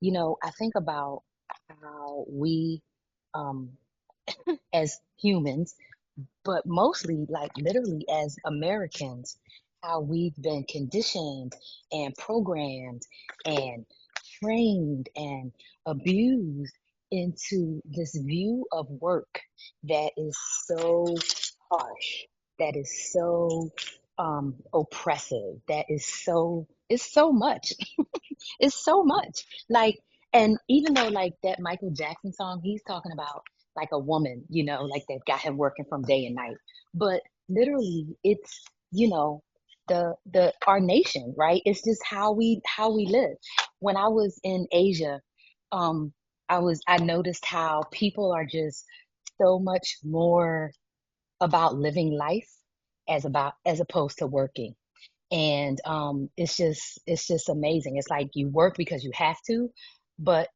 I think about how we, um, as humans, but mostly like literally as Americans, how we've been conditioned and programmed and trained and abused into this view of work that is so harsh, that is so oppressive, that is it's so much. It's so much. Like, and even though like that Michael Jackson song, he's talking about like a woman, like that got him working from day and night. But literally it's, the our nation, right? It's just how we live. When I was in Asia, um, I noticed how people are just so much more about living life as opposed to working. And it's just amazing. It's like you work because you have to, but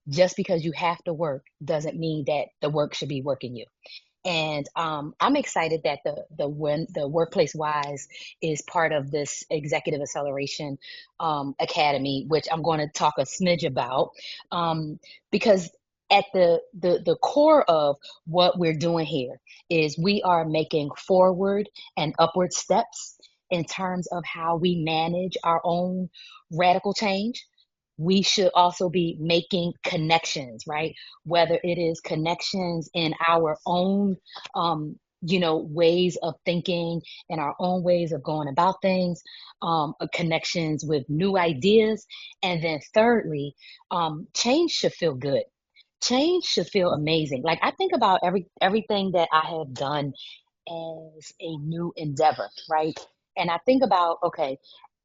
just because you have to work doesn't mean that the work should be working you. And I'm excited that the Workplace Wise is part of this Executive Acceleration Academy, which I'm going to talk a smidge about, because at the core of what we're doing here is we are making forward and upward steps in terms of how we manage our own radical change. We should also be making connections, right? Whether it is connections in our own, ways of thinking and our own ways of going about things, connections with new ideas. And then thirdly, change should feel good. Change should feel amazing. Like I think about everything that I have done as a new endeavor, right? And I think about, okay,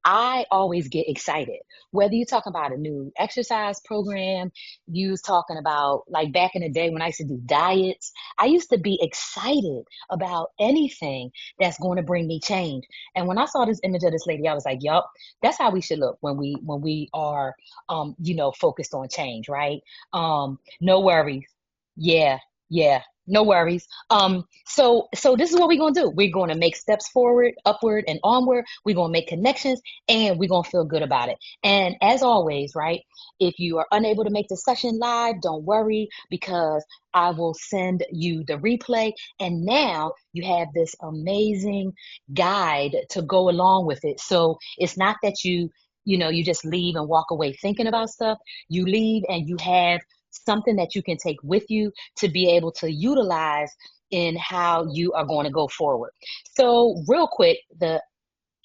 I always get excited. Whether you're talking about a new exercise program, you was talking about like back in the day when I used to do diets, I used to be excited about anything that's going to bring me change. And when I saw this image of this lady, I was like, yup, that's how we should look when we are focused on change, right? No worries. Yeah, yeah, no worries. So this is what we're gonna do. We're gonna make steps forward, upward, and onward. We're gonna make connections, and we're gonna feel good about it. And as always, right? If you are unable to make the session live, don't worry because I will send you the replay. And now you have this amazing guide to go along with it. So it's not that you just leave and walk away thinking about stuff. You leave and you have something that you can take with you to be able to utilize in how you are going to go forward. So, real quick, the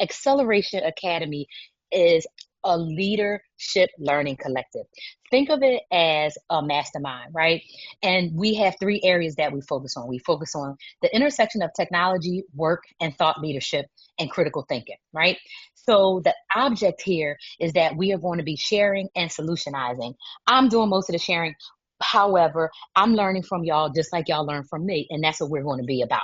Acceleration Academy is a leadership learning collective. Think of it as a mastermind, right? And we have three areas that we focus on. We focus on the intersection of technology, work, and thought leadership and critical thinking, right? So the object here is that we are going to be sharing and solutionizing. I'm doing most of the sharing. However, I'm learning from y'all just like y'all learn from me, and that's what we're going to be about.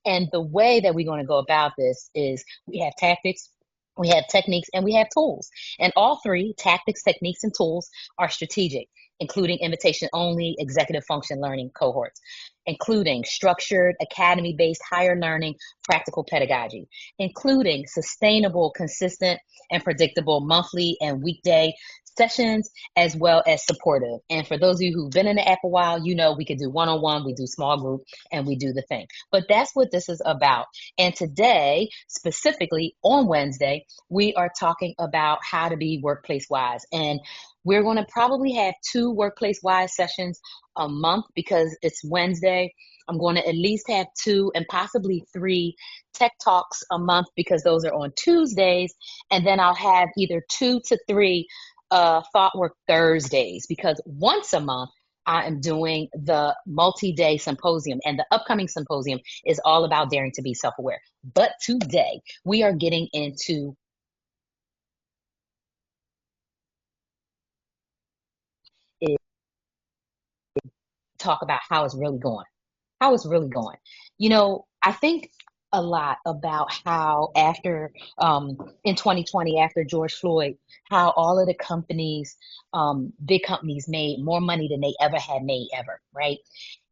And the way that we're going to go about this is we have tactics, we have techniques, and we have tools. And all three tactics, techniques, and tools are strategic, including invitation only executive function learning cohorts, including structured, academy based higher learning, practical pedagogy, including sustainable, consistent, and predictable monthly and weekday sessions, as well as supportive. And for those of you who've been in the app a while, you know we could do one on one, we do small group, and we do the thing. But that's what this is about. And today, specifically on Wednesday, we are talking about how to be workplace wise. And we're going to probably have two workplace wise sessions a month because it's Wednesday. I'm going to at least have two and possibly three tech talks a month because those are on Tuesdays. And then I'll have either two to three Thought Work Thursdays because once a month I am doing the multi-day symposium, and the upcoming symposium is all about daring to be self-aware. But today we are getting into it, talk about how it's really going. How it's really going. I think a lot about how after in 2020, after George Floyd, how all of the companies, big companies, made more money than they ever had made ever, right?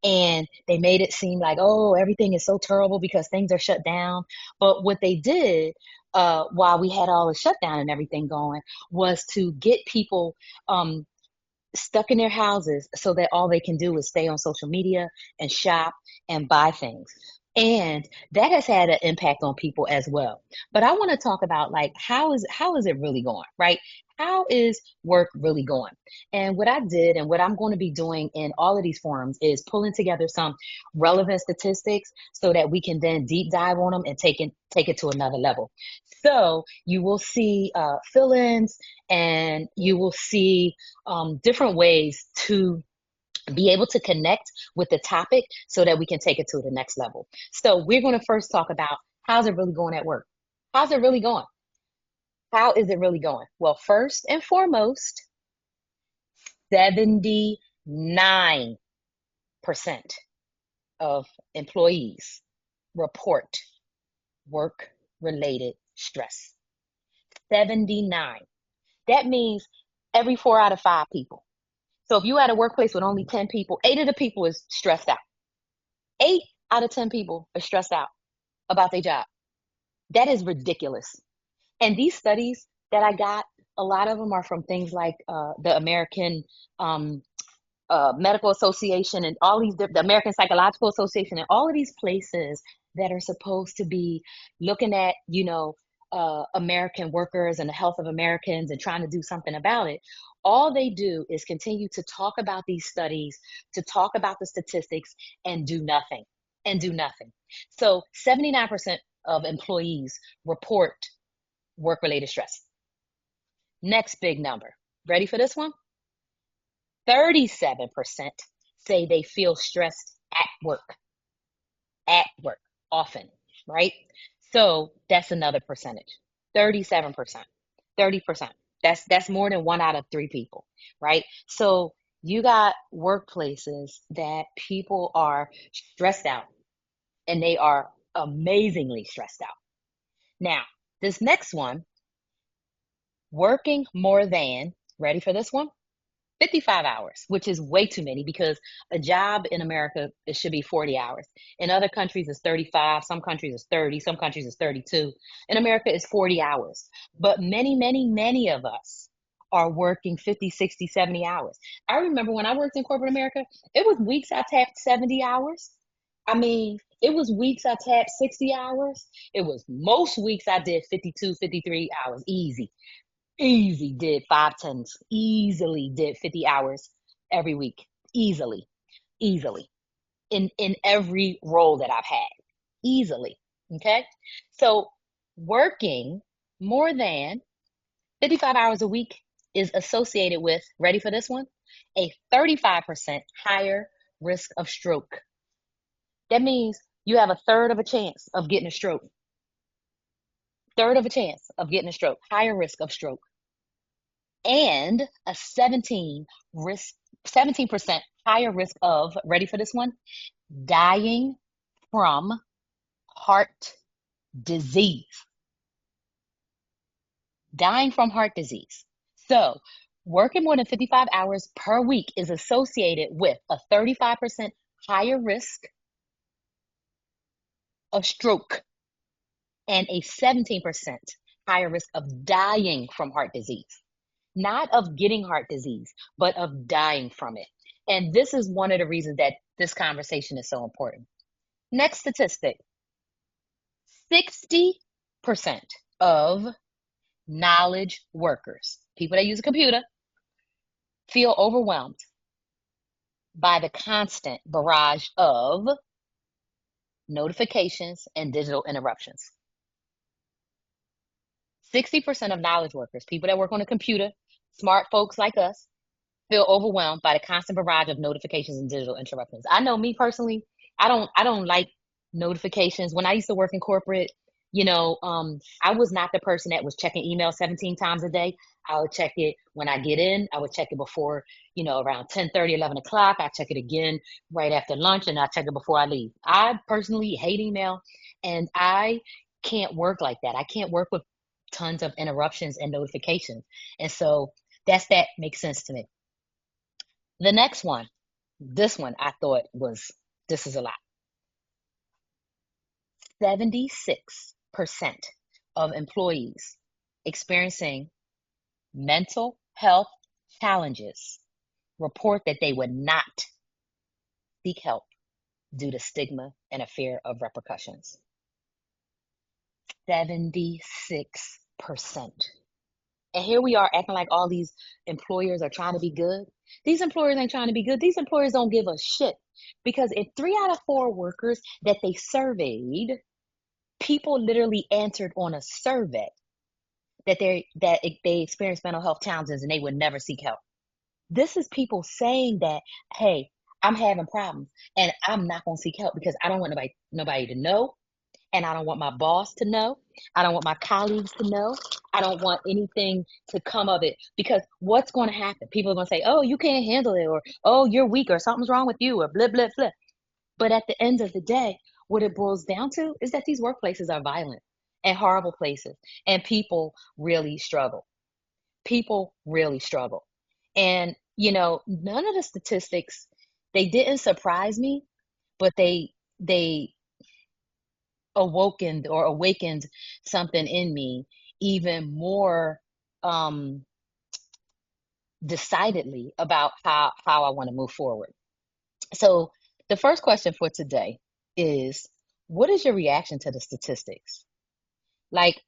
And they made it seem like, oh, everything is so terrible because things are shut down. But what they did, while we had all the shutdown and everything going, was to get people, stuck in their houses so that all they can do is stay on social media and shop and buy things. And that has had an impact on people as well. But I want to talk about like how is it really going, right? How is work really going? And what I did and what I'm going to be doing in all of these forums is pulling together some relevant statistics so that we can then deep dive on them and take it to another level. So you will see fill-ins and you will see different ways to be able to connect with the topic so that we can take it to the next level. So we're going to first talk about how's it really going at work? How's it really going? How is it really going? Well, first and foremost, 79% of employees report work related stress. 79. That means every 4 out of 5 people. So if you had a workplace with only 10 people, 8 of the people is stressed out. 8 out of 10 people are stressed out about their job. That is ridiculous. And these studies that I got, a lot of them are from things like the American um, Medical Association and all these, the American Psychological Association, and all of these places that are supposed to be looking at, American workers and the health of Americans and trying to do something about it. All they do is continue to talk about these studies, to talk about the statistics, and do nothing. And do nothing. So 79% of employees report work related stress. Next big number. Ready for this one? 37% say they feel stressed at work, often, right? So that's another percentage. 37%. 30%. That's more than 1 out of 3 people, right? So you got workplaces that people are stressed out and they are amazingly stressed out. Now, this next one, working more than, ready for this one? 55 hours, which is way too many because a job in America, it should be 40 hours. In other countries, it's 35. Some countries, it's 30. Some countries, it's 32. In America, it's 40 hours. But many, many, many of us are working 50, 60, 70 hours. I remember when I worked in corporate America, it was weeks I tapped 70 hours. I mean, it was weeks I tapped 60 hours. It was most weeks I did 52, 53 hours, easy did 5 10s, easily did 50 hours every week, easily in every role that I've had, easily. Okay, so working more than 55 hours a week is associated with, ready for this one, a 35% higher risk of stroke. That means you have a third of a chance of getting a stroke, third of a chance of getting a stroke, higher risk of stroke, and a 17% higher risk of, ready for this one, dying from heart disease. Dying from heart disease. So, working more than 55 hours per week is associated with a 35% higher risk of stroke and a 17% higher risk of dying from heart disease. Not of getting heart disease, but of dying from it. And this is one of the reasons that this conversation is so important. Next statistic, 60% of knowledge workers, people that use a computer, feel overwhelmed by the constant barrage of notifications and digital interruptions. 60% of knowledge workers, people that work on a computer, smart folks like us, feel overwhelmed by the constant barrage of notifications and digital interruptions. I know me personally, I don't like notifications. When I used to work in corporate, I was not the person that was checking email 17 times a day. I would check it when I get in. I would check it before, around 10:30, 11 o'clock. I check it again right after lunch, and I check it before I leave. I personally hate email, and I can't work like that. I can't work with tons of interruptions and notifications. And so that makes sense to me. The next one, this one I thought was, this is a lot. 76% of employees experiencing mental health challenges report that they would not seek help due to stigma and a fear of repercussions. 76%. And here we are acting like all these employers are trying to be good. These employers ain't trying to be good. These employers don't give a shit. Because if 3 out of 4 workers that they surveyed, people literally answered on a survey that they experience mental health challenges and they would never seek help. This is people saying that, hey, I'm having problems and I'm not gonna seek help because I don't want nobody to know, and I don't want my boss to know. I don't want my colleagues to know. I don't want anything to come of it, because what's going to happen? People are going to say, "Oh, you can't handle it," or "Oh, you're weak," or "Something's wrong with you," or blah blah blah. But at the end of the day, what it boils down to is that these workplaces are violent and horrible places, and people really struggle. People really struggle. And none of the statistics, they didn't surprise me, but they awakened something in me even more um decidedly about how I want to move forward. So the first question for today is, what is your reaction to the statistics? Like,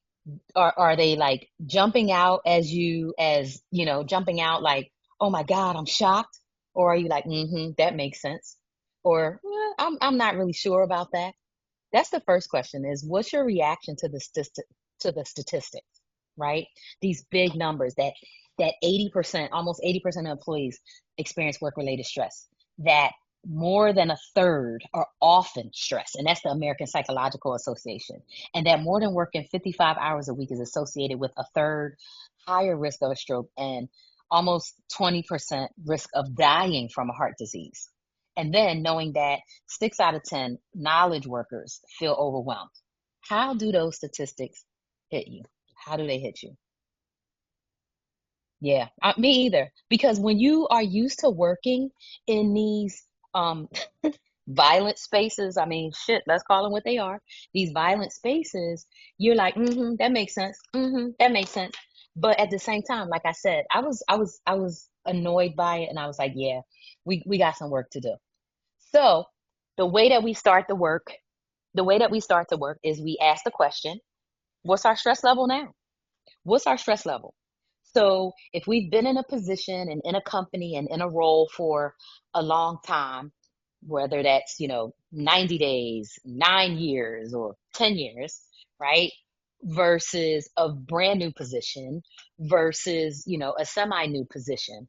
are they like jumping out jumping out like, "Oh my God, I'm shocked," or are you like, that makes sense, or I'm not really sure about that? That's the first question, is what's your reaction to the statistics, right? These big numbers that 80%, almost 80% of employees experience work-related stress, that more than a third are often stressed, and that's the American Psychological Association, and that more than working 55 hours a week is associated with a third higher risk of a stroke and almost 20% risk of dying from a heart disease. And then knowing that 6 out of 10 knowledge workers feel overwhelmed. How do those statistics hit you? How do they hit you? Yeah, me either. Because when you are used to working in these um, violent spaces, I mean, shit, let's call them what they are. These violent spaces, you're like, that makes sense. That makes sense. But at the same time, like I said, I was annoyed by it, and I was like, yeah, we got some work to do. So the way that we start the work, is we ask the question, what's our stress level now? What's our stress level? So if we've been in a position and in a company and in a role for a long time, whether that's, 90 days, 9 years, or 10 years, right? Versus a brand new position versus, a semi new position,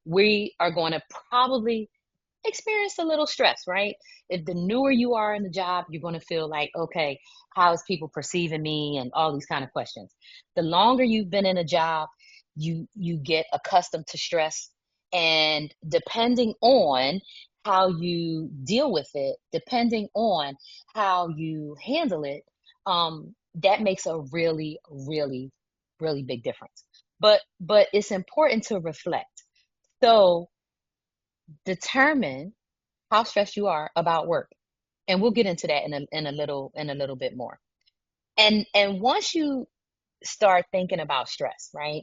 we are going to probably experience a little stress, right? If the newer you are in the job, you're going to feel like, okay, how is people perceiving me, and all these kind of questions. The longer you've been in a job, you get accustomed to stress, and depending on how you deal with it, depending on how you handle it, that makes a really, really, really big difference. But it's important to reflect. So determine how stressed you are about work, and we'll get into that in a little bit more. And once you start thinking about stress, right,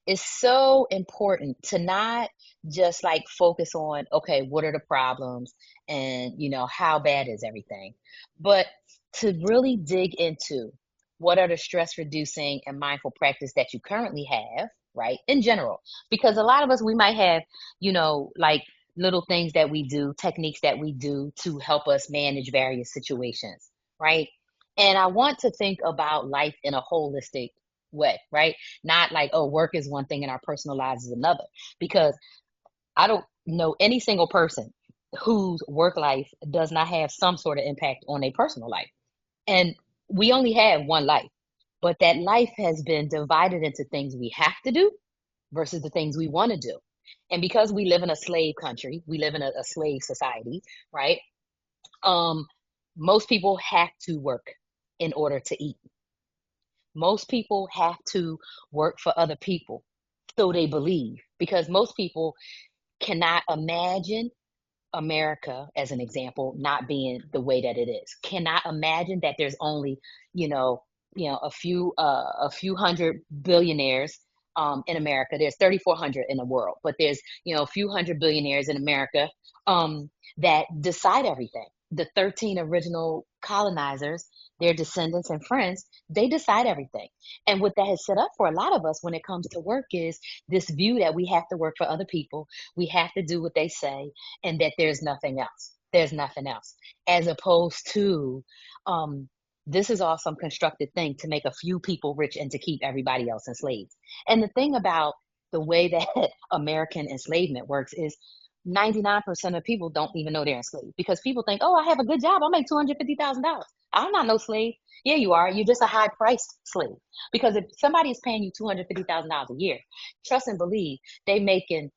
it's so important to not just like focus on, okay, what are the problems, and how bad is everything, but to really dig into what are the stress reducing and mindful practice that you currently have, right, in general. Because a lot of us, we might have, like little things that we do, techniques that we do to help us manage various situations, right? And I want to think about life in a holistic way, right? Not like, oh, work is one thing and our personal lives is another. Because I don't know any single person whose work life does not have some sort of impact on their personal life. And we only have one life, but that life has been divided into things we have to do versus the things we want to do. And because we live in a slave country, we live in a slave society, right? Um, most people have to work in order to eat. Most people have to work for other people, so they believe, because most people cannot imagine America, as an example, not being the way that it is. Cannot imagine that there's only, a few hundred billionaires in America. There's 3,400 in the world, but there's, a few hundred billionaires in America um, that decide everything. The 13 original colonizers, their descendants and friends, they decide everything. And what that has set up for a lot of us when it comes to work is this view that we have to work for other people, we have to do what they say, and that there's nothing else. There's nothing else. As opposed to, um, this is all some constructed thing to make a few people rich and to keep everybody else enslaved. And the thing about the way that American enslavement works is 99% of people don't even know they're enslaved because people think, oh, I have a good job. I'll make $250,000. I'm not no slave. Yeah, you are. You're just a high priced slave. Because if somebody is paying you $250,000 a year, trust and believe they making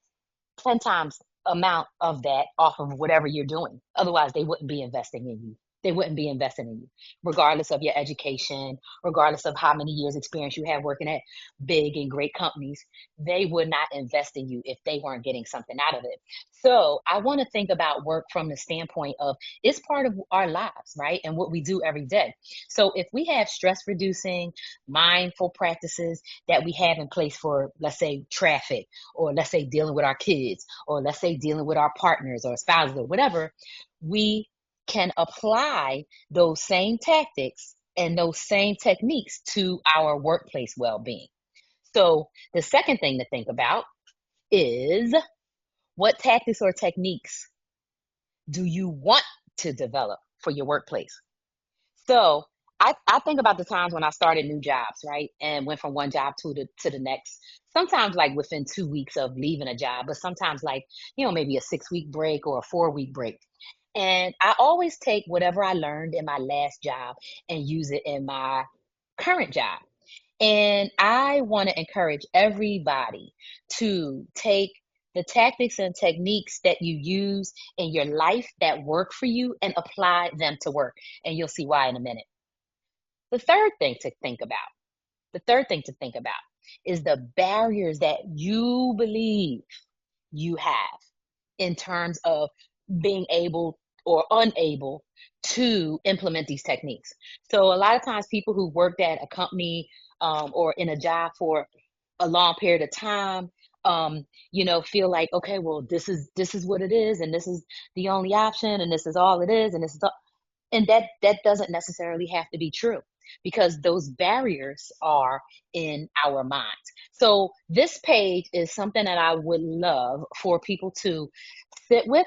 10 times amount of that off of whatever you're doing. Otherwise, they wouldn't be investing in you. They wouldn't be investing in you, regardless of your education, regardless of how many years experience you have working at big and great companies. They would not invest in you if they weren't getting something out of it. So I want to think about work from the standpoint of it's part of our lives, right? And what we do every day. So if we have stress reducing, mindful practices that we have in place for, let's say, traffic, or let's say dealing with our kids, or let's say dealing with our partners or spouses or whatever, we can apply those same tactics and those same techniques to our workplace well-being. So the second thing to think about is what tactics or techniques do you want to develop for your workplace? So I think about the times when I started new jobs, right? And went from one job to the next. Sometimes like within 2 weeks of leaving a job, but sometimes like, maybe a 6 week break or a 4 week break. And I always take whatever I learned in my last job and use it in my current job. And I want to encourage everybody to take the tactics and techniques that you use in your life that work for you and apply them to work. And you'll see why in a minute. The third thing to think about, the third thing to think about is the barriers that you believe you have in terms of being able or unable to implement these techniques. So a lot of times people who worked at a company or in a job for a long period of time, feel like, okay, well, this is what it is, and this is the only option, and this is all it is, and this is all, and that doesn't necessarily have to be true because those barriers are in our minds. So this page is something that I would love for people to sit with,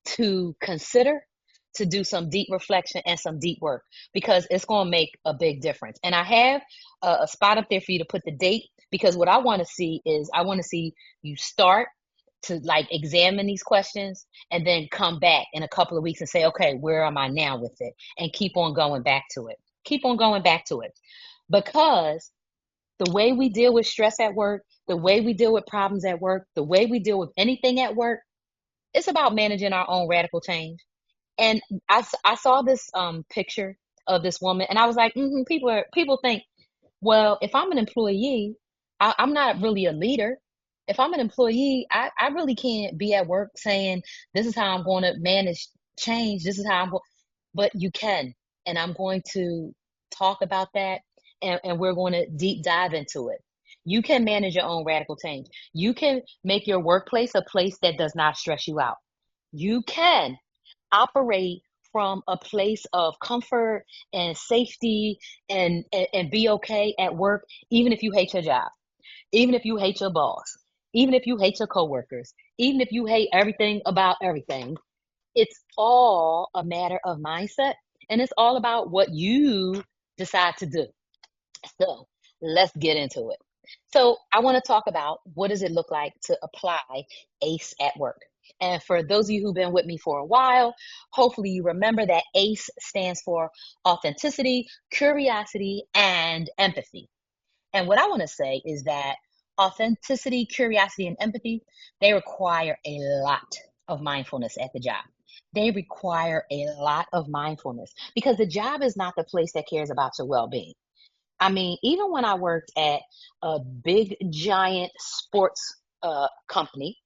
to consider, to do some deep reflection and some deep work because it's going to make a big difference. And I have a spot up there for you to put the date because what I want to see is I want to see you start to like examine these questions and then come back in a couple of weeks and say, okay, where am I now with it? And keep on going back to it. Keep on going back to it because the way we deal with stress at work, the way we deal with problems at work, the way we deal with anything at work, it's about managing our own radical change. And I saw this picture of this woman, and I was like, people think, well, if I'm an employee, I'm not really a leader. If I'm an employee, I really can't be at work saying, this is how I'm going to manage change. This is how I'm going, but you can. And I'm going to talk about that, and we're going to deep dive into it. You can manage your own radical change. You can make your workplace a place that does not stress you out. You can operate from a place of comfort and safety and be okay at work, even if you hate your job, even if you hate your boss, even if you hate your coworkers, even if you hate everything about everything. It's all a matter of mindset and it's all about what you decide to do. So let's get into it. So I want to talk about what does it look like to apply ACE at work. And for those of you who've been with me for a while, hopefully you remember that ACE stands for authenticity, curiosity, and empathy. And what I want to say is that authenticity, curiosity, and empathy, they require a lot of mindfulness at the job. They require a lot of mindfulness because the job is not the place that cares about your well-being. I mean, even when I worked at a big giant sports company,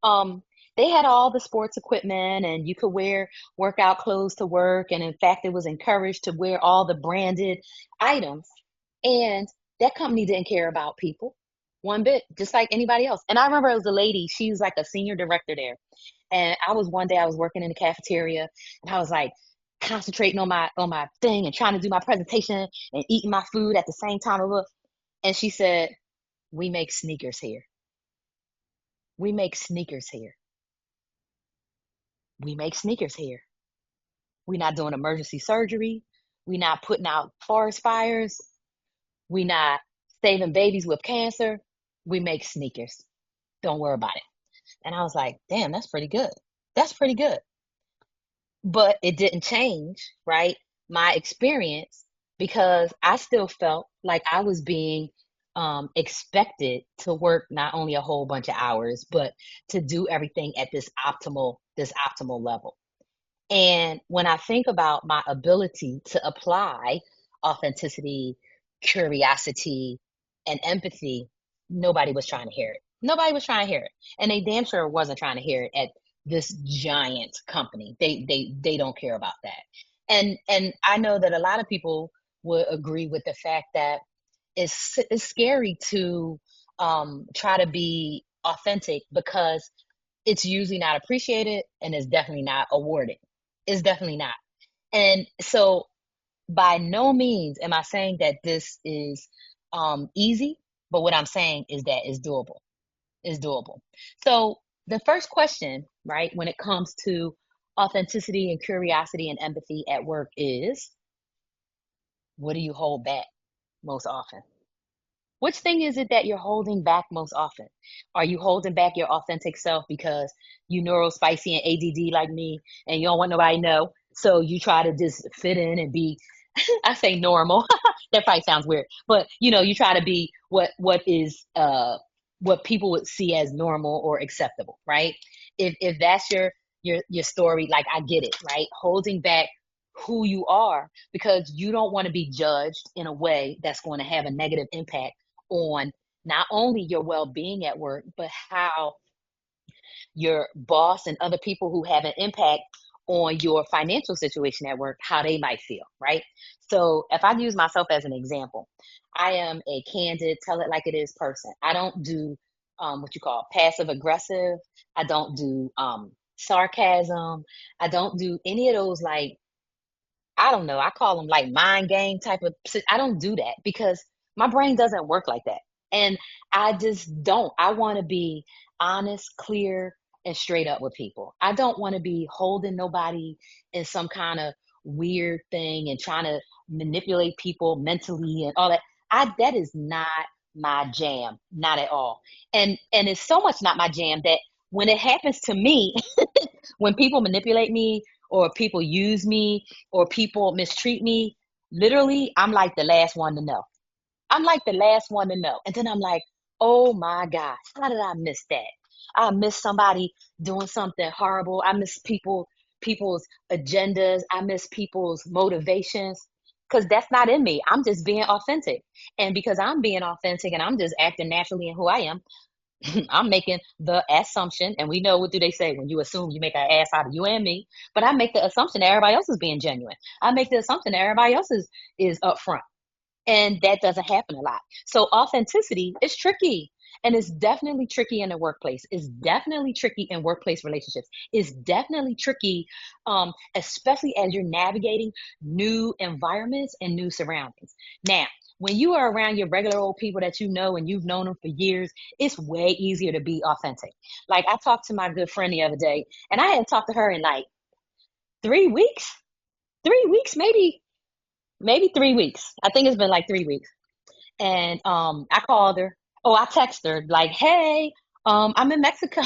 um, they had all the sports equipment and you could wear workout clothes to work. And in fact, it was encouraged to wear all the branded items. And that company didn't care about people. one bit, just like anybody else. And I remember it was a lady, she was like a senior director there. And I was one day I was working in the cafeteria and I was like concentrating on my thing and trying to do my presentation and eating my food at the same time. And she said, "We make sneakers here. We make sneakers here. We make sneakers here. We're not doing emergency surgery. We're not putting out forest fires. We're not saving babies with cancer. We make sneakers. Don't worry about it." And I was like, damn, that's pretty good. That's pretty good. But it didn't change, right? My experience, because I still felt like I was being expected to work not only a whole bunch of hours, but to do everything at this optimal level. And when I think about my ability to apply authenticity, curiosity, and empathy, nobody was trying to hear it. Nobody was trying to hear it. And they damn sure wasn't trying to hear it at this giant company. They don't care about that. And I know that a lot of people would agree with the fact that it's scary to try to be authentic because it's usually not appreciated and it's definitely not awarded. It's definitely not. And so by no means am I saying that this is easy, but what I'm saying is that it's doable. It's doable. So the first question, right, when it comes to authenticity and curiosity and empathy at work is, what do you hold back most often? Which thing is it that you're holding back most often? Are you holding back your authentic self because you neurospicy and ADD like me and you don't want nobody to know? So you try to just fit in and be, I say normal. That probably sounds weird, but you try to be what is what people would see as normal or acceptable, right? If that's your story, like I get it, right? Holding back who you are because you don't want to be judged in a way that's going to have a negative impact on not only your well-being at work, but how your boss and other people who have an impact on your financial situation at work, how they might feel, right? So if I use myself as an example, I am a candid, tell it like it is person. I don't do what you call passive aggressive. I don't do sarcasm. I don't do any of those like I don't know. I call them like mind game type of. I don't do that because my brain doesn't work like that, and I just don't. I want to be honest, clear, and straight up with people. I don't want to be holding nobody in some kind of weird thing and trying to manipulate people mentally and all that. I that is not my jam, not at all. And it's so much not my jam that when it happens to me, when people manipulate me or people use me or people mistreat me, literally, I'm like the last one to know. I'm like the last one to know. And then I'm like, oh my gosh, how did I miss that? I miss somebody doing something horrible. I miss people's agendas. I miss people's motivations. Because that's not in me. I'm just being authentic. And because I'm being authentic and I'm just acting naturally in who I am, I'm making the assumption, and we know what do they say when you assume you make an ass out of you and me. But I make the assumption that everybody else is being genuine. I make the assumption that everybody else is upfront, and that doesn't happen a lot. So authenticity is tricky. And it's definitely tricky in the workplace. It's definitely tricky in workplace relationships. It's definitely tricky, especially as you're navigating new environments and new surroundings. Now, when you are around your regular old people that you know and you've known them for years, it's way easier to be authentic. Like I talked to my good friend the other day, and I hadn't talked to her in like 3 weeks, 3 weeks, maybe 3 weeks. I think it's been like 3 weeks. And I called her. Oh, I texted her like, "Hey, I'm in Mexico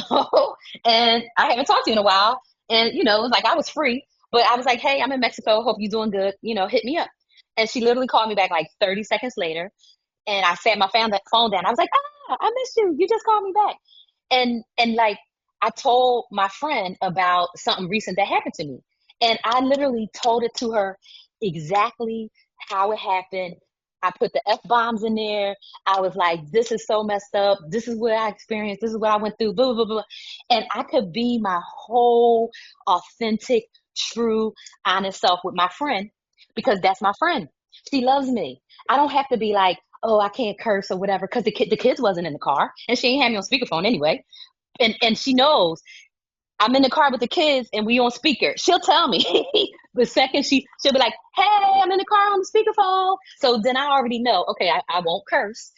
and I haven't talked to you in a while." And it was like I was free, but I was like, "Hey, I'm in Mexico. Hope you're doing good. Hit me up." And she literally called me back like 30 seconds later. And I sat my phone down. I was like, "Ah, I missed you. You just called me back." And like I told my friend about something recent that happened to me. And I literally told it to her exactly how it happened. I put the F bombs in there. I was like, this is so messed up. This is what I experienced. This is what I went through, blah, blah, blah, blah. And I could be my whole authentic, true, honest self with my friend because that's my friend. She loves me. I don't have to be like, oh, I can't curse or whatever, because the kids wasn't in the car, and she ain't had me on speakerphone anyway, and she knows I'm in the car with the kids and we on speaker. She'll tell me the second she'll be like, "Hey, I'm in the car on the speakerphone." So then I already know, okay, I won't curse,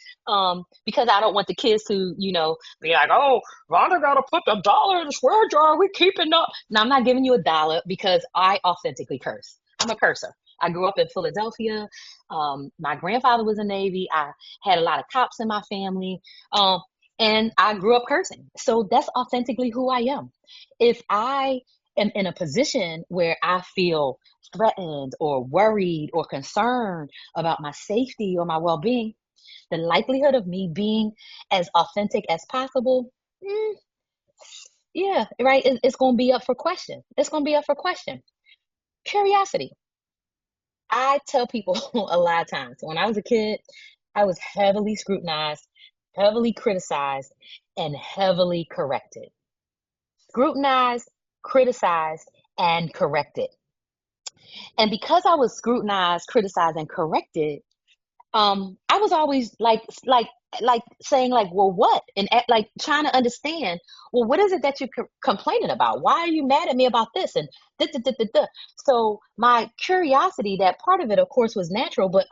because I don't want the kids to, be like, "Oh, Rhonda gotta put the dollar in the swear jar. We keeping up." Now I'm not giving you a dollar because I authentically curse. I'm a cursor. I grew up in Philadelphia. My grandfather was in the Navy. I had a lot of cops in my family. Um, and I grew up cursing. So that's authentically who I am. If I am in a position where I feel threatened or worried or concerned about my safety or my well being, the likelihood of me being as authentic as possible, mm, yeah, right, it's going to be up for question. It's going to be up for question. Curiosity. I tell people a lot of times when I was a kid, I was heavily scrutinized, heavily criticized, and heavily corrected. Scrutinized, criticized, and corrected. And because I was scrutinized, criticized, and corrected, I was always like saying like, well, what? And like trying to understand, well, what is it that you're complaining about? Why are you mad at me about this? And da, da, da, da, da. So my curiosity, that part of it, of course, was natural, but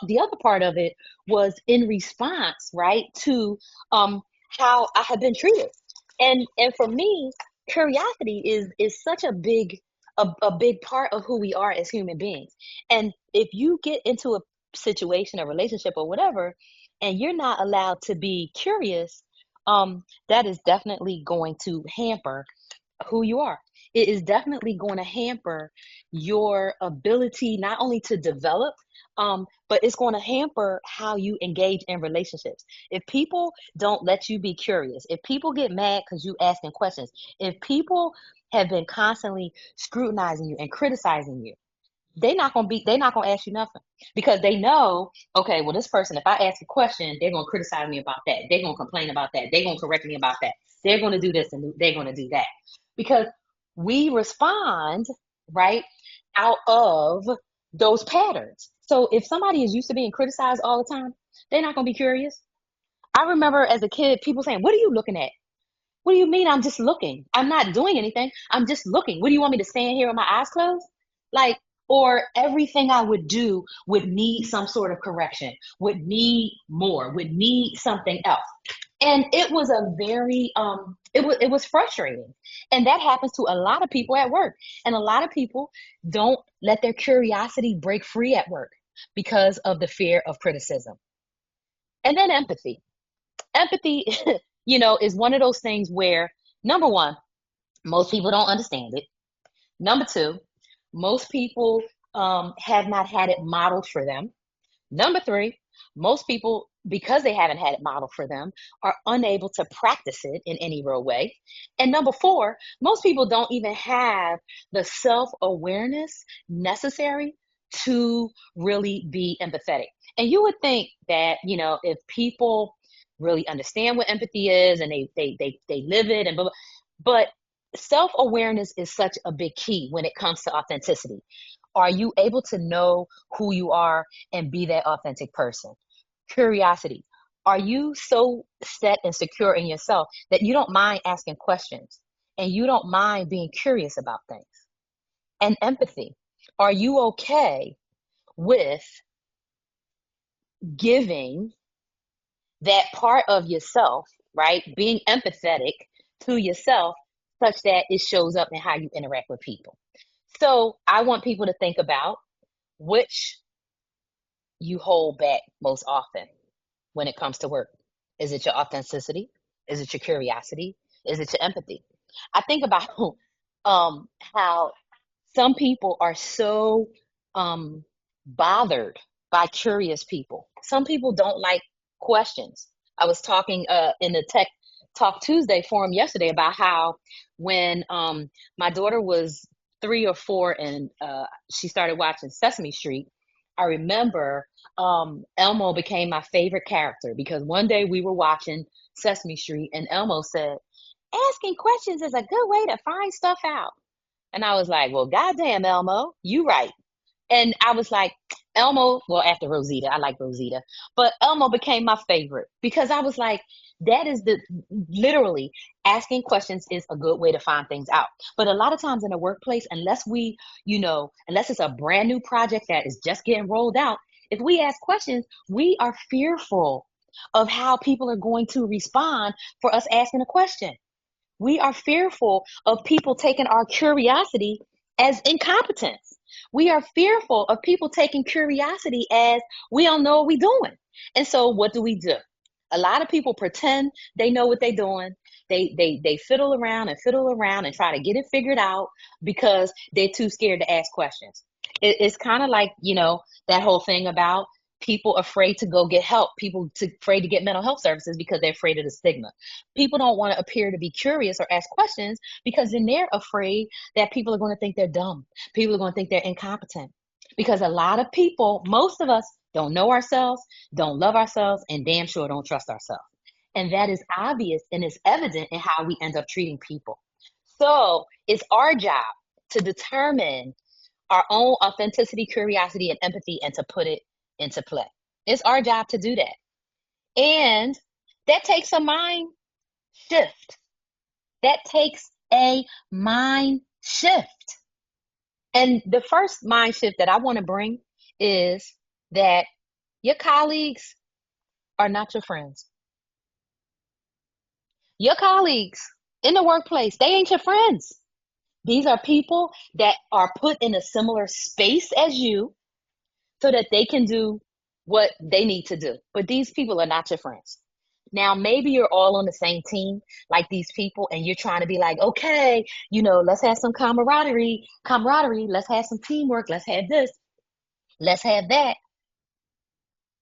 the other part of it was in response, right, to how I had been treated. And for me, curiosity is such a big part of who we are as human beings. And if you get into a situation, a relationship, or whatever, and you're not allowed to be curious, that is definitely going to hamper who you are. It is definitely going to hamper your ability not only to develop, but it's going to hamper how you engage in relationships. If people don't let you be curious, if people get mad because you asking questions, if people have been constantly scrutinizing you and criticizing you, they're not gonna ask you nothing, because they know, okay, well, this person, if I ask a question, they're gonna criticize me about that, they're gonna complain about that, they're gonna correct me about that, they're gonna do this and they're gonna do that, because we respond, right, out of those patterns. So if somebody is used to being criticized all the time, they're not gonna be curious. I remember as a kid people saying, "What are you looking at?" "What do you mean? I'm just looking. I'm not doing anything. I'm just looking. What do you want me to stand here with my eyes closed?" Like, or everything I would do would need some sort of correction, would need more, would need something else. And it was a very it was frustrating. And that happens to a lot of people at work. And a lot of people don't let their curiosity break free at work because of the fear of criticism. And then empathy. Empathy, is one of those things where, number one, most people don't understand it. Number two, most people have not had it modeled for them. Number three, most people, because they haven't had it modeled for them, are unable to practice it in any real way. And number four, most people don't even have the self awareness necessary to really be empathetic. And you would think that, if people really understand what empathy is and they live it and blah, blah, but self awareness is such a big key when it comes to authenticity. Are you able to know who you are and be that authentic person? Curiosity. Are you so set and secure in yourself that you don't mind asking questions and you don't mind being curious about things? And empathy. Are you okay with giving that part of yourself, right? Being empathetic to yourself such that it shows up in how you interact with people. So I want people to think about which you hold back most often when it comes to work. Is it your authenticity? Is it your curiosity? Is it your empathy? I think about how some people are so um, bothered by curious people. Some people don't like questions. I was talking in the Tech Talk Tuesday forum yesterday about how when my daughter was 3 or 4 and she started watching Sesame Street, I remember Elmo became my favorite character because one day we were watching Sesame Street and Elmo said, "Asking questions is a good way to find stuff out." And I was like, "Well, goddamn, Elmo, you right." And I was like, Elmo, well, after Rosita, I like Rosita, but Elmo became my favorite because I was like, that is the literally asking questions is a good way to find things out. But a lot of times in a workplace, unless we, unless it's a brand new project that is just getting rolled out, if we ask questions, we are fearful of how people are going to respond for us asking a question. We are fearful of people taking our curiosity as incompetence. We are fearful of people taking curiosity as we don't know what we're doing. And so what do? A lot of people pretend they know what they're doing. They fiddle around and try to get it figured out because they're too scared to ask questions. It's kind of like, that whole thing about people afraid to go get help, afraid to get mental health services because they're afraid of the stigma. People don't want to appear to be curious or ask questions because then they're afraid that people are going to think they're dumb. People are going to think they're incompetent. Because a lot of people, most of us, don't know ourselves, don't love ourselves, and damn sure don't trust ourselves. And that is obvious and is evident in how we end up treating people. So it's our job to determine our own authenticity, curiosity, and empathy and to put it into play. It's our job to do that. And that takes a mind shift. That takes a mind shift. And the first mind shift that I want to bring is that your colleagues are not your friends. Your colleagues in the workplace, they ain't your friends. These are people that are put in a similar space as you so that they can do what they need to do. But these people are not your friends. Now, maybe you're all on the same team like these people, and you're trying to be like, okay, let's have some camaraderie, let's have some teamwork, let's have this, let's have that.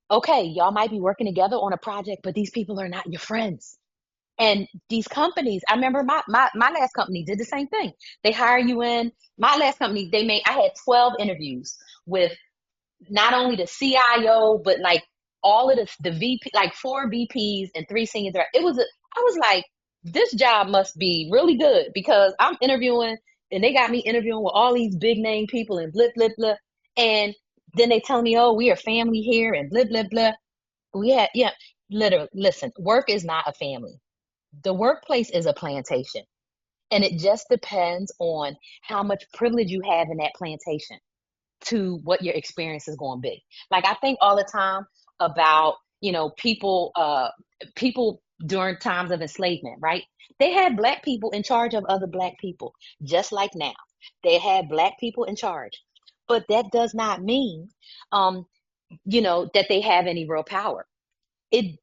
Okay, y'all might be working together on a project, but these people are not your friends. And these companies, I remember my last company did the same thing. They hire you in. My last company, I had 12 interviews with not only the CIO, but like all of the VP, like four VPs and three senior directors. I was like, this job must be really good because I'm interviewing and they got me interviewing with all these big name people and blah, blah, blah. And then they tell me, oh, we are family here and blah, blah, blah. Yeah, literally, listen, work is not a family. The workplace is a plantation. And it just depends on how much privilege you have in that plantation to what your experience is going to be. Like I think all the time about, people during times of enslavement, right? They had black people in charge of other black people, just like now. They had black people in charge. But that does not mean um, that they have any real power. It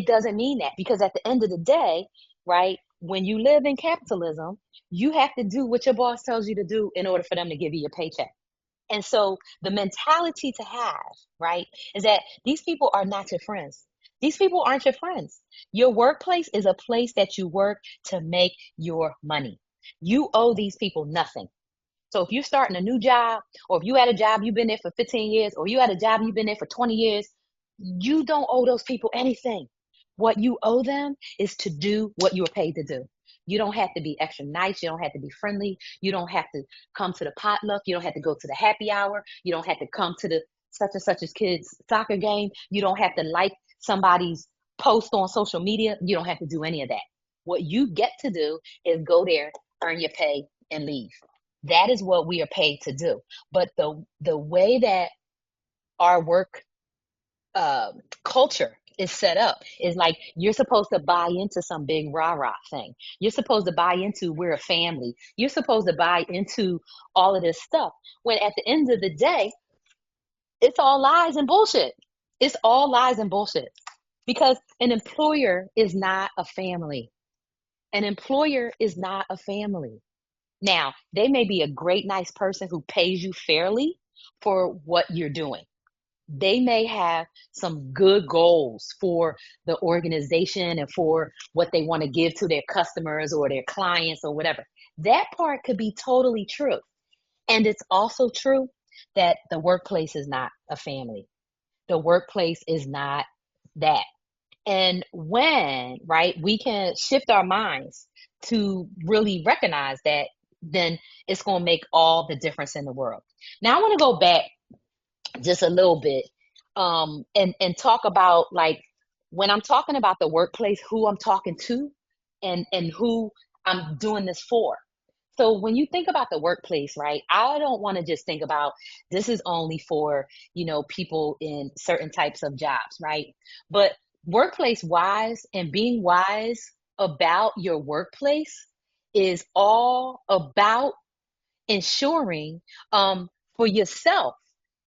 doesn't mean that because at the end of the day, right, when you live in capitalism, you have to do what your boss tells you to do in order for them to give you your paycheck. And so the mentality to have, right, is that these people are not your friends. These people aren't your friends. Your workplace is a place that you work to make your money. You owe these people nothing. So if you're starting a new job, or if you had a job you've been there for 15 years, or you had a job you've been there for 20 years, you don't owe those people anything. What you owe them is to do what you were paid to do. You don't have to be extra nice. You don't have to be friendly. You don't have to come to the potluck. You don't have to go to the happy hour. You don't have to come to the such and such as kids soccer game. You don't have to like somebody's post on social media. You don't have to do any of that. What you get to do is go there, earn your pay, and leave. That is what we are paid to do. But the way that our work culture is set up is like you're supposed to buy into some big rah-rah thing. You're supposed to buy into we're a family. You're supposed to buy into all of this stuff. When at the end of the day, it's all lies and bullshit. It's all lies and bullshit. Because an employer is not a family. An employer is not a family. Now, they may be a great, nice person who pays you fairly for what you're doing. They may have some good goals for the organization and for what they want to give to their customers or their clients or whatever. That part could be totally true. And it's also true that the workplace is not a family. The workplace is not that. And when, right, we can shift our minds to really recognize that, then it's going to make all the difference in the world. Now, I want to go back just a little bit, and talk about, like, when I'm talking about the workplace, who I'm talking to, and who I'm doing this for. So when you think about the workplace, right, I don't want to just think about this is only for, people in certain types of jobs, right? But workplace wise and being wise about your workplace is all about ensuring, for yourself,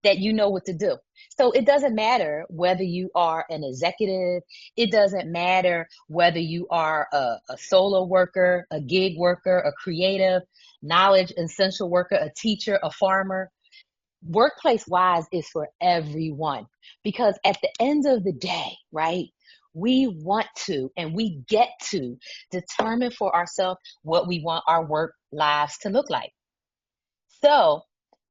that you know what to do. So it doesn't matter whether you are an executive, it doesn't matter whether you are a solo worker, a gig worker, a creative, knowledge essential worker, a teacher, a farmer. Workplace wise is for everyone, because at the end of the day, right, we want to and we get to determine for ourselves what we want our work lives to look like. So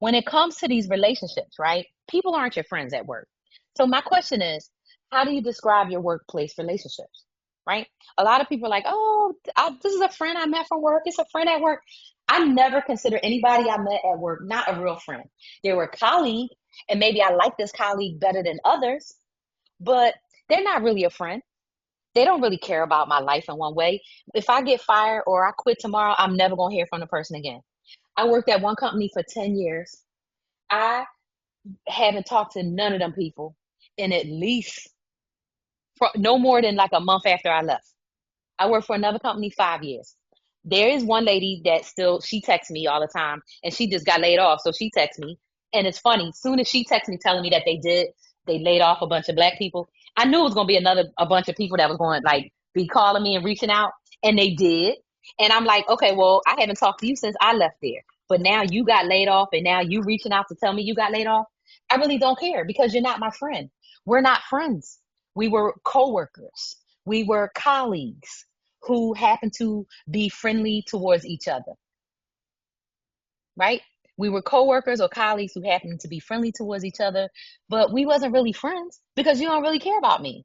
when it comes to these relationships, right, people aren't your friends at work. So my question is, how do you describe your workplace relationships? Right? A lot of people are like, oh, this is a friend I met from work. It's a friend at work. I never consider anybody I met at work not a real friend. They were a colleague, and maybe I like this colleague better than others, but they're not really a friend. They don't really care about my life in one way. If I get fired or I quit tomorrow, I'm never going to hear from the person again. I worked at one company for 10 years. I haven't talked to none of them people in at least no more than like a month after I left. I worked for another company 5 years. There is one lady that still, she texts me all the time, and she just got laid off. So she texts me. And it's funny, soon as she texts me telling me that they laid off a bunch of black people, I knew it was going to be a bunch of people that was going to like be calling me and reaching out. And they did. And I'm like, okay, well, I haven't talked to you since I left there. But now you got laid off, and now you reaching out to tell me you got laid off. I really don't care, because you're not my friend. We're not friends. We were coworkers. We were colleagues who happen to be friendly towards each other, right? We were coworkers or colleagues who happened to be friendly towards each other, but we wasn't really friends, because you don't really care about me.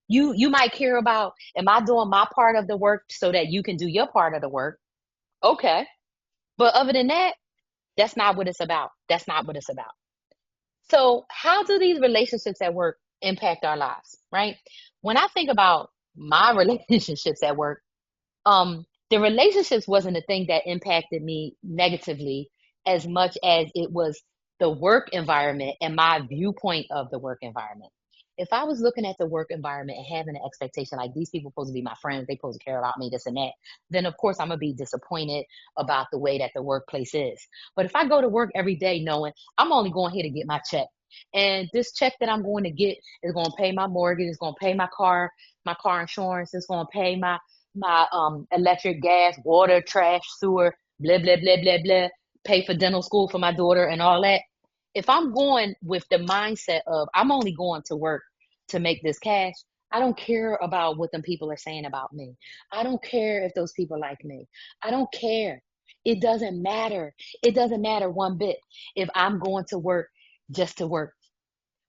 You might care about, am I doing my part of the work so that you can do your part of the work? Okay. But other than that, that's not what it's about. That's not what it's about. So, how do these relationships at work impact our lives, right? When I think about my relationships at work, the relationships wasn't a thing that impacted me negatively as much as it was the work environment and my viewpoint of the work environment. If I was looking at the work environment and having an expectation like these people supposed to be my friends, they supposed to care about me, this and that, then of course I'm gonna be disappointed about the way that the workplace is. But if I go to work every day knowing I'm only going here to get my check, and this check that I'm going to get is going to pay my mortgage, it's going to pay my car insurance, it's going to pay my electric, gas, water, trash, sewer, blah blah blah blah blah, pay for dental school for my daughter and all that. If I'm going with the mindset of I'm only going to work to make this cash, I don't care about what them people are saying about me. I don't care if those people like me. I don't care. It doesn't matter. It doesn't matter one bit if I'm going to work just to work.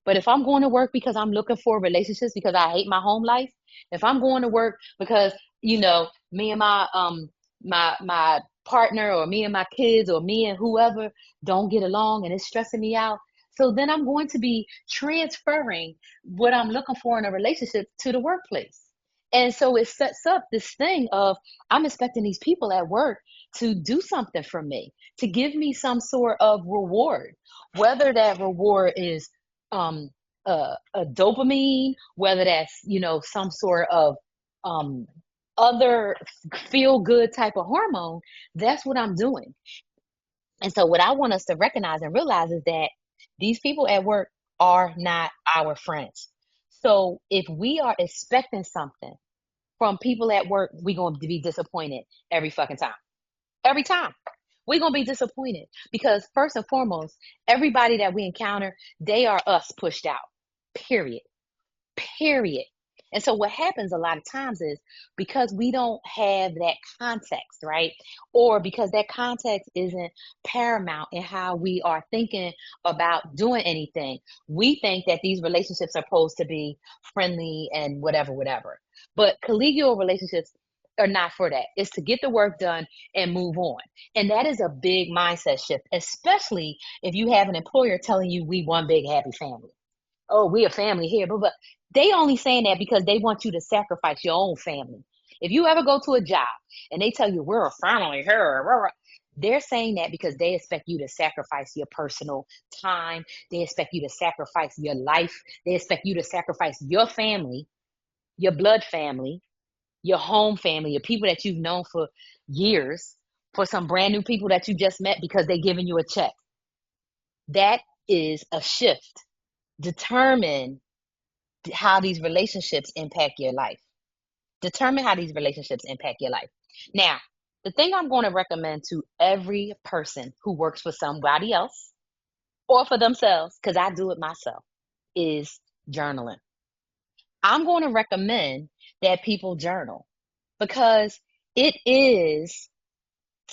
But if I'm going to work because I'm looking for relationships because I hate my home life, if I'm going to work because, me and my partner, or me and my kids, or me and whoever don't get along and it's stressing me out, so then I'm going to be transferring what I'm looking for in a relationship to the workplace. And so it sets up this thing of I'm expecting these people at work to do something for me, to give me some sort of reward, whether that reward is um a dopamine, whether that's some sort of um other feel good type of hormone. That's what I'm doing. And so what I want us to recognize and realize is that these people at work are not our friends. So if we are expecting something from people at work, we're going to be disappointed every fucking time. Every time. We're going to be disappointed because, first and foremost, everybody that we encounter, they are us pushed out. Period. Period. And so what happens a lot of times is because we don't have that context, right? Or because that context isn't paramount in how we are thinking about doing anything, we think that these relationships are supposed to be friendly and whatever, whatever. But collegial relationships are not for that. It's to get the work done and move on. And that is a big mindset shift, especially if you have an employer telling you we one big happy family. Oh, we a family here, but they only saying that because they want you to sacrifice your own family. If you ever go to a job and they tell you we're a family here, rah, rah, they're saying that because they expect you to sacrifice your personal time. They expect you to sacrifice your life. They expect you to sacrifice your family, your blood family, your home family, your people that you've known for years, for some brand new people that you just met because they're giving you a check. That is a shift. Determine how these relationships impact your life. Determine how these relationships impact your life. Now, the thing I'm going to recommend to every person who works for somebody else or for themselves, because I do it myself, is journaling. I'm going to recommend that people journal because it is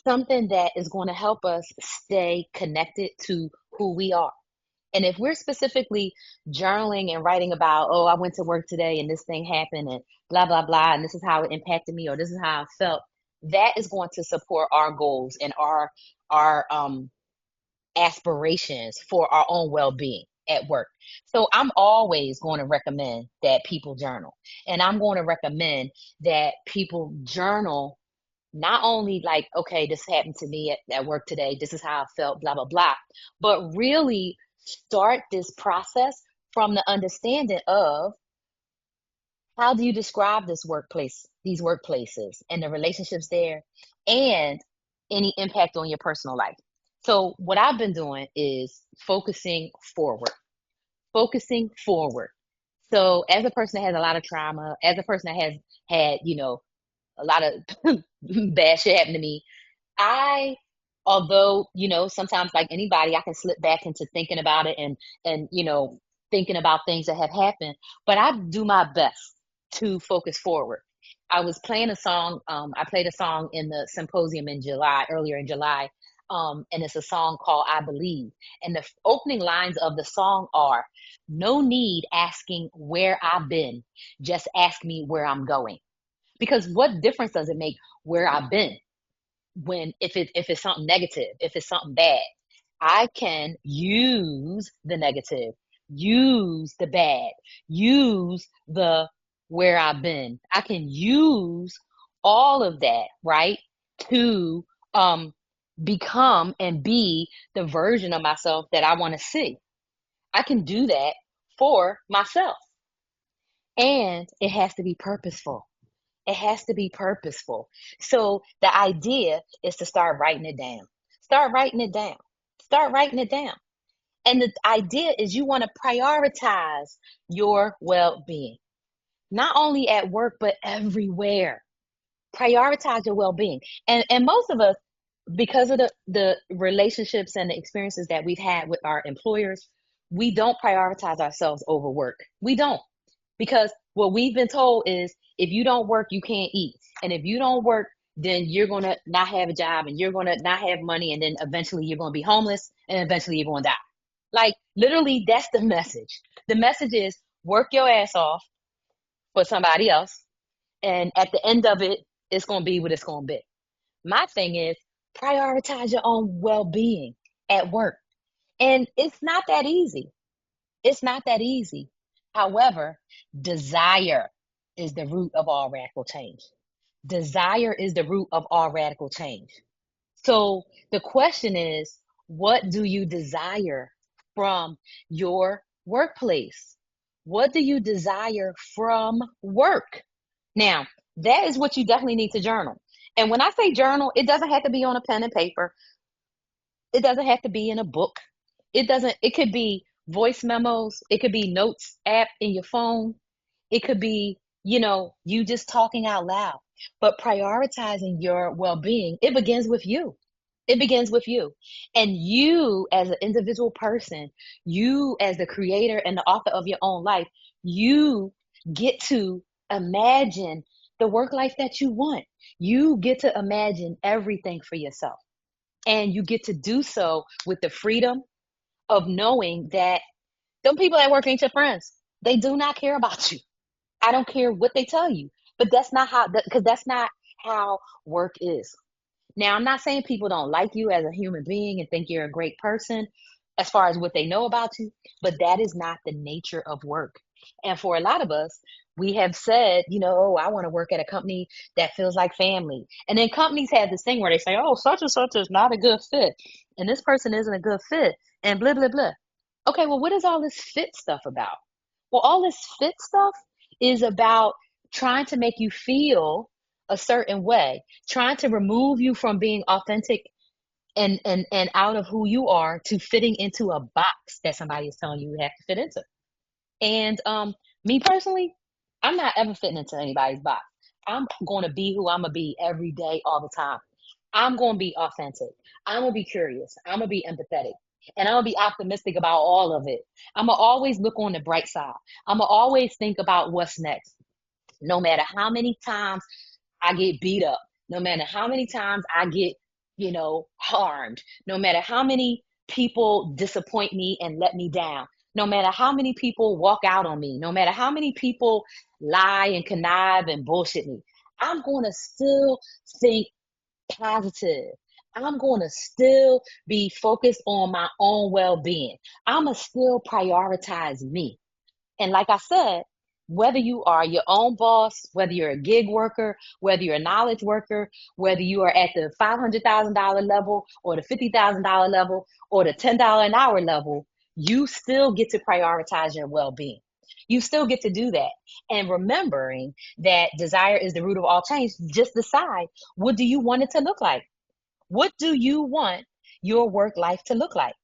something that is going to help us stay connected to who we are. And if we're specifically journaling and writing about, oh, I went to work today and this thing happened and blah, blah, blah, and this is how it impacted me or this is how I felt, that is going to support our goals and our aspirations for our own well-being at work. So I'm always going to recommend that people journal. And I'm going to recommend that people journal not only like, okay, this happened to me at work today, this is how I felt, blah, blah, blah, but really start this process from the understanding of how do you describe this workplace, these workplaces and the relationships there and any impact on your personal life. So what I've been doing is forward, focusing forward. So as a person that has a lot of trauma, as a person that has had, a lot of bad shit happen to me, I, although, sometimes like anybody, I can slip back into thinking about it and thinking about things that have happened, but I do my best to focus forward. I was playing a song, I played a song in the symposium in July, earlier in July, and it's a song called I Believe. And the opening lines of the song are, no need asking where I've been, just ask me where I'm going. Because what difference does it make where I've been? When if it's something negative, if it's something bad, I can use the negative, use the bad, use the where I've been. I can use all of that, right? To become and be the version of myself that I want to see. I can do that for myself. And it has to be purposeful. It has to be purposeful. So the idea is to start writing it down. Start writing it down. Start writing it down. And the idea is you want to prioritize your well being, not only at work, but everywhere. Prioritize your well being. And most of us, because of the relationships and the experiences that we've had with our employers, we don't prioritize ourselves over work. We don't. Because what we've been told is if you don't work, you can't eat. And if you don't work, then you're going to not have a job and you're going to not have money. And then eventually you're going to be homeless and eventually you're going to die. Like literally, that's the message. The message is work your ass off for somebody else. And at the end of it, it's going to be what it's going to be. My thing is prioritize your own well being at work. And it's not that easy. It's not that easy. However, desire is the root of all radical change. Desire is the root of all radical change. So the question is, what do you desire from your workplace? What do you desire from work? Now, that is what you definitely need to journal. And when I say journal, it doesn't have to be on a pen and paper. It doesn't have to be in a book. It could be voice memos. It could be notes app in your phone. It could be, you just talking out loud. But prioritizing your well being, it begins with you. It begins with you. And you, as an individual person, you, as the creator and the author of your own life, you get to imagine the work life that you want. You get to imagine everything for yourself. And you get to do so with the freedom of knowing that them people at work ain't your friends. They do not care about you. I don't care what they tell you, but that's not how, because that's not how work is. Now, I'm not saying people don't like you as a human being and think you're a great person as far as what they know about you, but that is not the nature of work. And for a lot of us, we have said, oh, I want to work at a company that feels like family. And then companies have this thing where they say, oh, such and such is not a good fit. And this person isn't a good fit. And blah, blah, blah. Okay, well, what is all this fit stuff about? Well, all this fit stuff is about trying to make you feel a certain way, trying to remove you from being authentic and out of who you are to fitting into a box that somebody is telling you have to fit into. And me personally, I'm not ever fitting into anybody's box. I'm going to be who I'm going to be every day, all the time. I'm going to be authentic. I'm going to be curious. I'm going to be empathetic. And I'm going to be optimistic about all of it. I'm going to always look on the bright side. I'm going to always think about what's next. No matter how many times I get beat up, no matter how many times I get, harmed, no matter how many people disappoint me and let me down, no matter how many people walk out on me, no matter how many people lie and connive and bullshit me, I'm going to still think positive. I'm going to still be focused on my own well being. I'm going to still prioritize me. And like I said, whether you are your own boss, whether you're a gig worker, whether you're a knowledge worker, whether you are at the $500,000 level or the $50,000 level or the $10 an hour level, you still get to prioritize your well being. You still get to do that. And remembering that desire is the root of all change, just decide, what do you want it to look like? What do you want your work life to look like?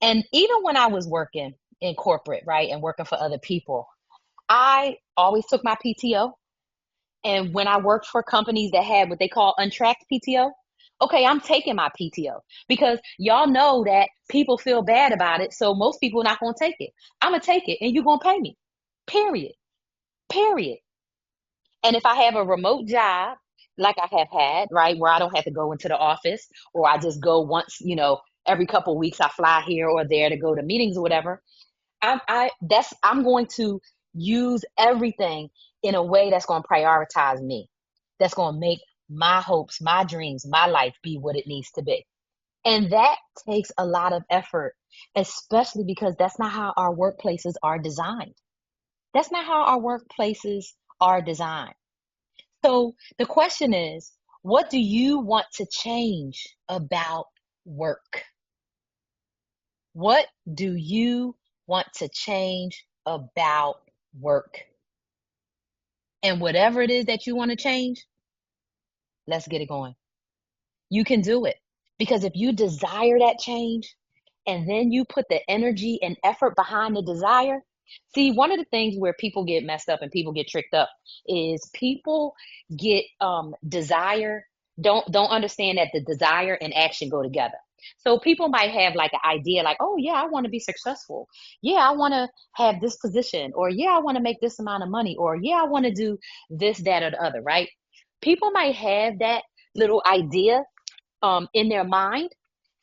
And even when I was working in corporate, right, and working for other people, I always took my PTO. And when I worked for companies that had what they call untracked PTO, okay, I'm taking my PTO because y'all know that people feel bad about it. So most people are not going to take it. I'm going to take it and you're going to pay me. Period. Period. And if I have a remote job, like I have had, right, where I don't have to go into the office or I just go once, every couple of weeks, I fly here or there to go to meetings or whatever. I'm going to use everything in a way that's going to prioritize me. That's going to make my hopes, my dreams, my life be what it needs to be. And that takes a lot of effort, especially because that's not how our workplaces are designed. That's not how our workplaces are designed. So the question is, what do you want to change about work? What do you want to change about work? And whatever it is that you want to change, let's get it going. You can do it. Because if you desire that change and then you put the energy and effort behind the desire, see, one of the things where people get messed up and people get tricked up is people get desire, don't understand that the desire and action go together. So people might have like an idea like, oh yeah, I want to be successful. Yeah, I want to have this position, or yeah, I want to make this amount of money, or yeah, I want to do this, that, or the other, right? People might have that little idea in their mind.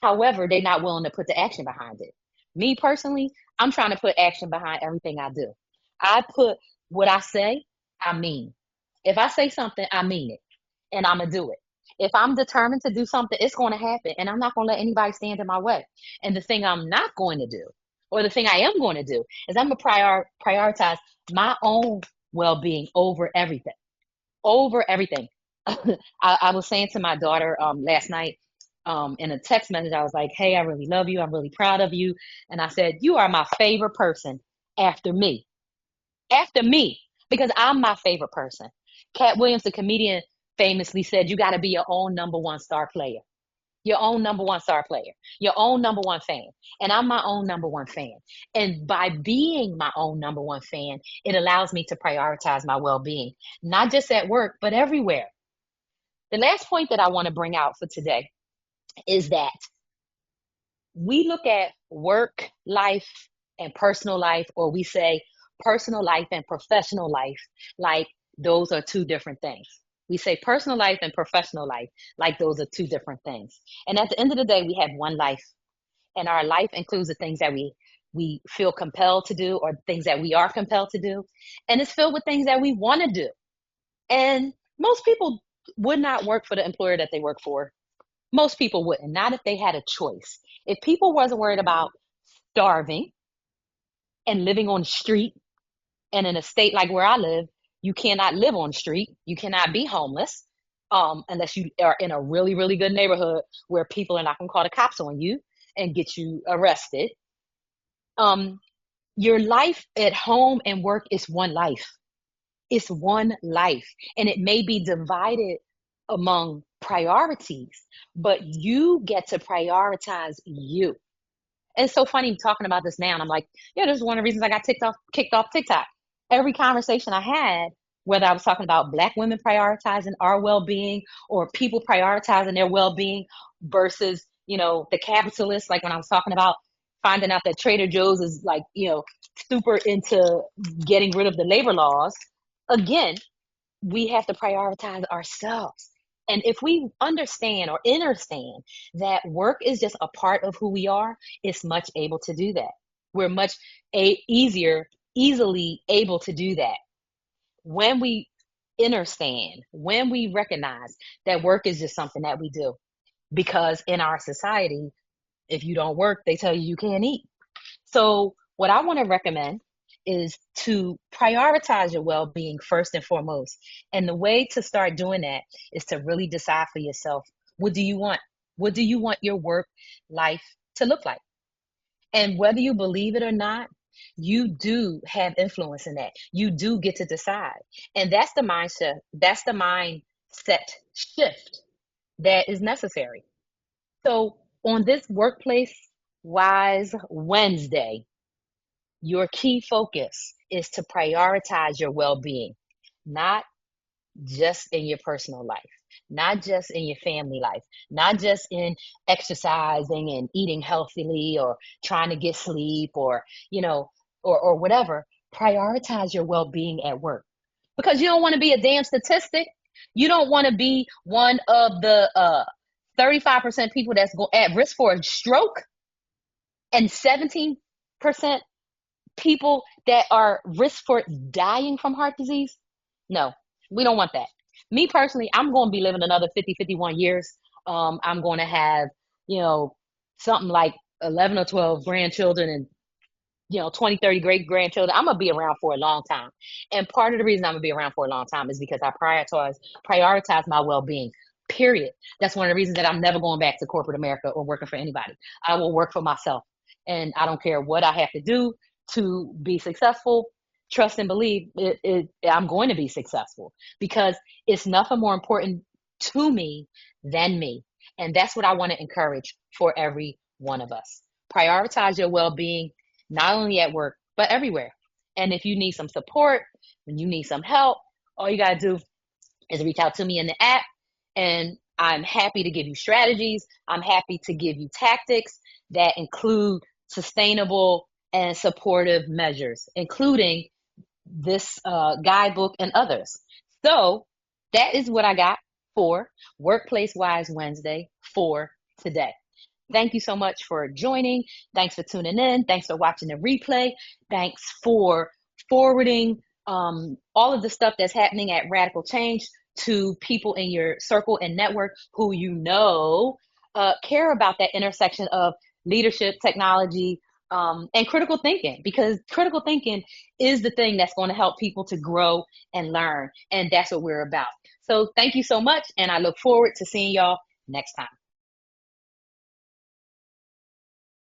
However, they're not willing to put the action behind it. Me personally, I'm trying to put action behind everything I do. I put what I say, I mean. If I say something, I mean it, and I'm going to do it. If I'm determined to do something, it's going to happen, and I'm not going to let anybody stand in my way. And the thing I'm not going to do, or the thing I am going to do, is I'm going to prioritize my own well being over everything. Over everything. I was saying to my daughter last night in a text message, I was like, hey, I really love you. I'm really proud of you. And I said, you are my favorite person after me. After me, because I'm my favorite person. Cat Williams, the comedian, famously said, you got to be your own number one star player. Your own number one star player, your own number one fan. And I'm my own number one fan. And by being my own number one fan, it allows me to prioritize my well being, not just at work, but everywhere. The last point that I want to bring out for today is that we look at work life and personal life, or we say personal life and professional life, like those are two different things. We say personal life and professional life, like those are two different things. And at the end of the day, we have one life, and our life includes the things that we feel compelled to do, or things that we are compelled to do, and it's filled with things that we want to do. And most people would not work for the employer that they work for. Most people wouldn't, not if they had a choice. If people wasn't worried about starving and living on the street, and in a state like where I live, you cannot live on the street. You cannot be homeless unless you are in a really, really good neighborhood where people are not going to call the cops on you and get you arrested. Um, your life at home and work is one life. It's one life, and it may be divided among priorities, but you get to prioritize you. And it's so funny talking about this now. And I'm like, yeah, this is one of the reasons I got kicked off TikTok. Every conversation I had, whether I was talking about Black women prioritizing our well-being or people prioritizing their well-being versus, the capitalists, like when I was talking about finding out that Trader Joe's is like, super into getting rid of the labor laws. Again, we have to prioritize ourselves. And if we understand or understand that work is just a part of who we are, it's much able to do that. We're much easily able to do that. When we understand, when we recognize that work is just something that we do. Because in our society, if you don't work, they tell you can't eat. So, what I want to recommend is to prioritize your well being first and foremost. And the way to start doing that is to really decide for yourself, what do you want? What do you want your work life to look like? And whether you believe it or not, you do have influence in that. You do get to decide. And that's the mindset, that's the mindset shift that is necessary. So, on this Workplace Wise Wednesday, your key focus is to prioritize your well being, not just in your personal life, not just in your family life, not just in exercising and eating healthily or trying to get sleep or, or whatever. Prioritize your well being at work because you don't want to be a damn statistic. You don't want to be one of the 35% people that's at risk for a stroke and 17% people that are risk for dying from heart disease. No, we don't want that. Me personally, I'm going to be living another 50, 51 years. I'm going to have, you know, something like 11 or 12 grandchildren and 20, 30 great grandchildren. I'm going to be around for a long time. And part of the reason I'm going to be around for a long time is because I prioritize my well-being. Period. That's one of the reasons that I'm never going back to corporate America or working for anybody. I will work for myself. And I don't care what I have to do to be successful. Trust and believe I'm going to be successful because it's nothing more important to me than me. And that's what I want to encourage for every one of us. Prioritize your well-being not only at work, but everywhere. And if you need some support, when you need some help, all you got to do is reach out to me in the app. And I'm happy to give you strategies. I'm happy to give you tactics that include sustainable and supportive measures, including this guidebook and others. So that is what I got for Workplace Wise Wednesday for today. Thank you so much for joining. Thanks for tuning in. Thanks for watching the replay. Thanks for forwarding all of the stuff that's happening at Radical Change to people in your circle and network who care about that intersection of leadership, technology, and critical thinking, because critical thinking is the thing that's going to help people to grow and learn. And that's what we're about. So thank you so much. And I look forward to seeing y'all next time.